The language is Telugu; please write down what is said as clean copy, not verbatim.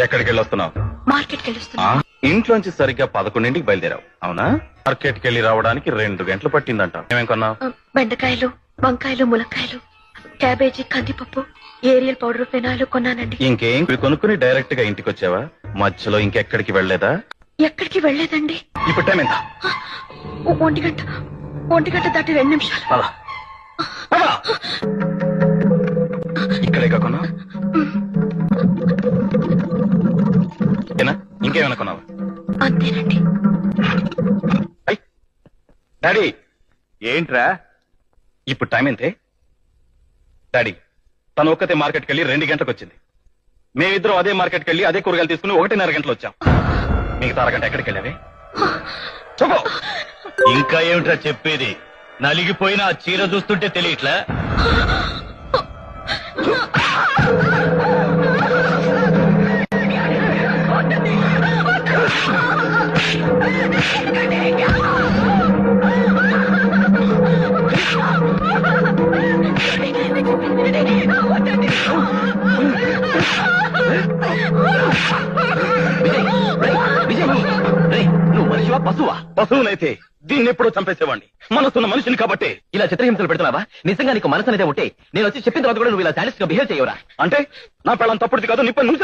ఎక్కడికి వెళ్ళొస్తున్నావు? మార్కెట్ కి వెళ్ళొస్తున్నా. ఇంట్లోంచి సరిగ్గా 11ంటికి బయలుదేరావు అవునా? మార్కెట్ కి వెళ్ళి రావడానికి 2 గంటలు పట్టిందంట. ఏమేం కొన్నావు? బెండకాయలు, వంకాయలు, ములక్కాయలు, క్యాబేజీ, కందిపప్పు, ఏరియల్ పౌడర్, ఫెనాయిల్ కొన్నానండి. ఇంకేం కొనుక్కుని డైరెక్ట్ గా ఇంటికి వచ్చావా? మధ్యలో ఇంకెక్కడికి వెళ్లేదా? ఎక్కడికి వెళ్లేదండి. ఇప్పుడు టైం ఎంత? 1 గంట దాటి 2 నిమిషాలు. ఇక్కడే కొన్నావు? ఇంకేమైనా కొన్నావా? అంతేనండి. డాడీ ఏంట్రా ఇప్పుడు టైం ఎంతే? డాడీ తను ఒక్కతే మార్కెట్కి వెళ్ళి 2 గంటలకు వచ్చింది. మేమిద్దరం అదే మార్కెట్కి వెళ్ళి అదే కూరగాయలు తీసుకుని 1:30 గంటలు వచ్చాం. మిగతా అరగంట ఎక్కడికి వెళ్ళావే? చెప్పు. ఇంకా ఏమిట్రా చెప్పేది? నలిగిపోయిన ఆ చీర చూస్తుంటే తెలియట్లా? నువ్వు మనిషివా పశువా? పశువునైతే దీన్ని ఎప్పుడో చంపేసేవాడిని. మనసున్న మనిషిని కాబట్టి ఇలా చిత్రహింసలు పెడుతున్నావా? నిజంగా నీకు మనసు అనేది ఉంటే నేను వచ్చి చెప్పిన తర్వాత కూడా నువ్వు ఇలా సాలిస్ట్ గా బిహేవ్ చేయవరా? అంటే నా పెళ్ళం తప్పుడుది కాదు, నిప్ప నువ్వు